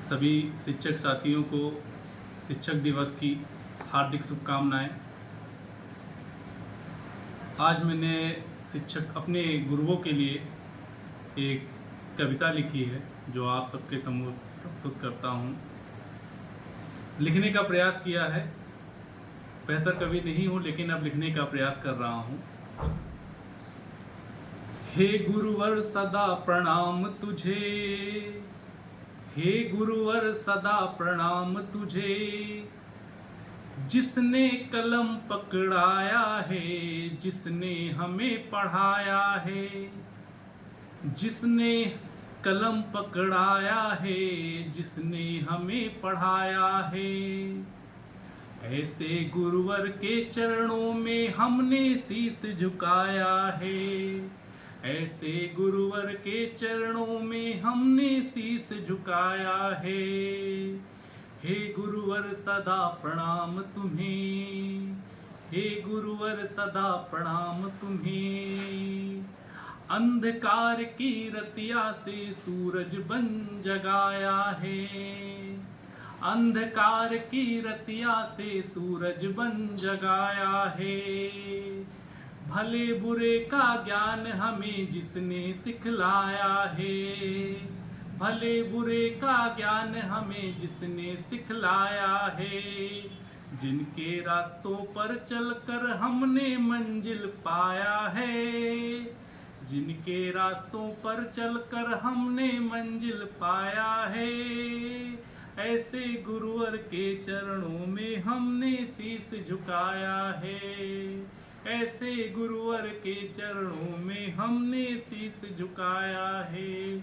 सभी शिक्षक साथियों को शिक्षक दिवस की हार्दिक शुभकामनाएं। आज मैंने शिक्षक अपने गुरुओं के लिए एक कविता लिखी है जो आप सबके सम्मुख प्रस्तुत करता हूँ। लिखने का प्रयास किया है, बेहतर कवि नहीं हूँ लेकिन अब लिखने का प्रयास कर रहा हूँ। हे गुरुवर सदा प्रणाम तुझे, हे गुरुवर सदा प्रणाम तुझे, जिसने कलम पकड़ाया है, जिसने हमें पढ़ाया है, जिसने कलम पकड़ाया है, जिसने हमें पढ़ाया है। ऐसे गुरुवर के चरणों में हमने शीश झुकाया है, ऐसे गुरुवर के चरणों में हमने शीश झुकाया है। हे गुरुवर सदा प्रणाम तुम्हें, हे गुरुवर सदा प्रणाम तुम्हें। अंधकार की रतिया से सूरज बन जगाया है, अंधकार की रतिया से सूरज बन जगाया है। भले बुरे का ज्ञान हमें जिसने सिखलाया है, भले बुरे का ज्ञान हमें जिसने सिखलाया है। जिनके रास्तों पर चलकर हमने मंजिल पाया है, जिनके रास्तों पर चलकर हमने मंजिल पाया है। ऐसे गुरुवर के चरणों में हमने शीश झुकाया है, ऐसे गुरुवर के चरणों में हमने शीश झुकाया है।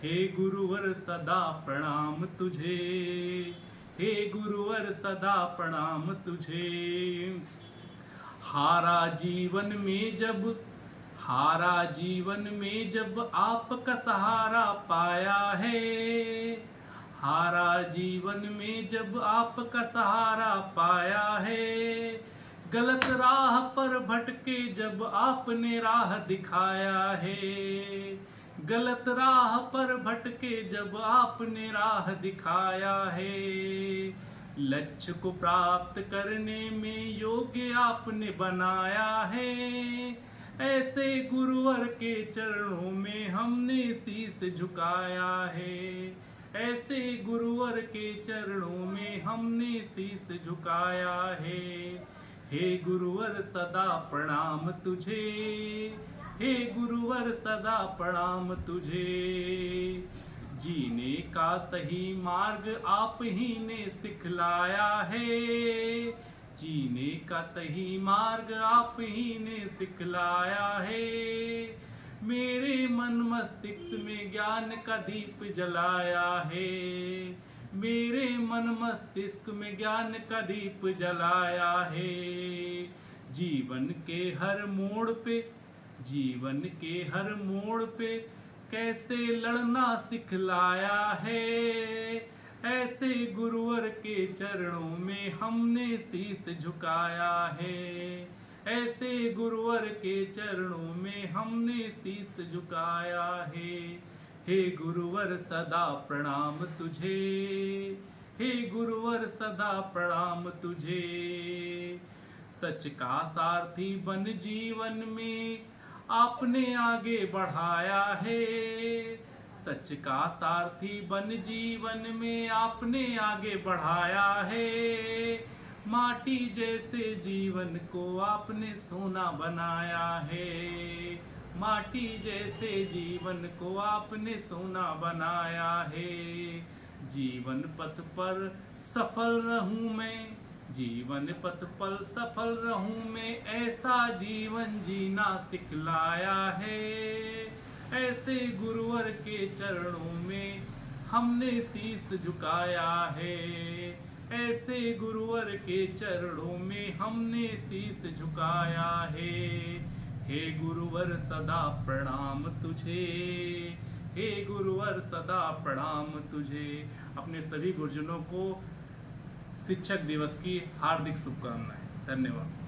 हे गुरुवर सदा प्रणाम तुझे, हे गुरुवर सदा प्रणाम तुझे। हारा जीवन में जब, हारा जीवन में जब आपका सहारा पाया है, हारा जीवन में जब आपका सहारा पाया है। गलत राह पर भटके जब आपने राह दिखाया है, गलत राह पर भटके जब आपने राह दिखाया है। लक्ष्य को प्राप्त करने में योग्य आपने बनाया है, ऐसे गुरुवर के चरणों में हमने शीश झुकाया है, ऐसे गुरुवर के चरणों में हमने शीश झुकाया है। हे गुरुवर सदा प्रणाम तुझे, हे गुरुवर सदा प्रणाम तुझे। जीने का सही मार्ग आप ही ने सिखलाया है, जीने का सही मार्ग आप ही ने सिखलाया है। मेरे मन मस्तिष्क में ज्ञान का दीप जलाया है, मेरे मन मस्तिष्क में ज्ञान का दीप जलाया है। जीवन के हर मोड़ पे, जीवन के हर मोड़ पे कैसे लड़ना सिखलाया है। ऐसे गुरुवर के चरणों में हमने शीश झुकाया है, ऐसे गुरुवर के चरणों में हमने शीश झुकाया है। हे गुरुवर सदा प्रणाम तुझे, हे गुरुवर सदा प्रणाम तुझे। सच का सारथी बन जीवन में आपने आगे बढ़ाया है, सच का सारथी बन जीवन में आपने आगे बढ़ाया है। माटी जैसे जीवन को आपने सोना बनाया है, माटी जैसे जीवन को आपने सोना बनाया है। जीवन पथ पर सफल रहूं मैं, जीवन पथ पर सफल रहूं मैं, ऐसा जीवन जीना सिखलाया है। ऐसे गुरुवर के चरणों में हमने शीश झुकाया है, ऐसे गुरुवर के चरणों में हमने शीश झुकाया है। हे गुरुवर सदा प्रणाम तुझे, हे गुरुवर सदा प्रणाम तुझे। अपने सभी गुरुजनों को शिक्षक दिवस की हार्दिक शुभकामनाएं। धन्यवाद।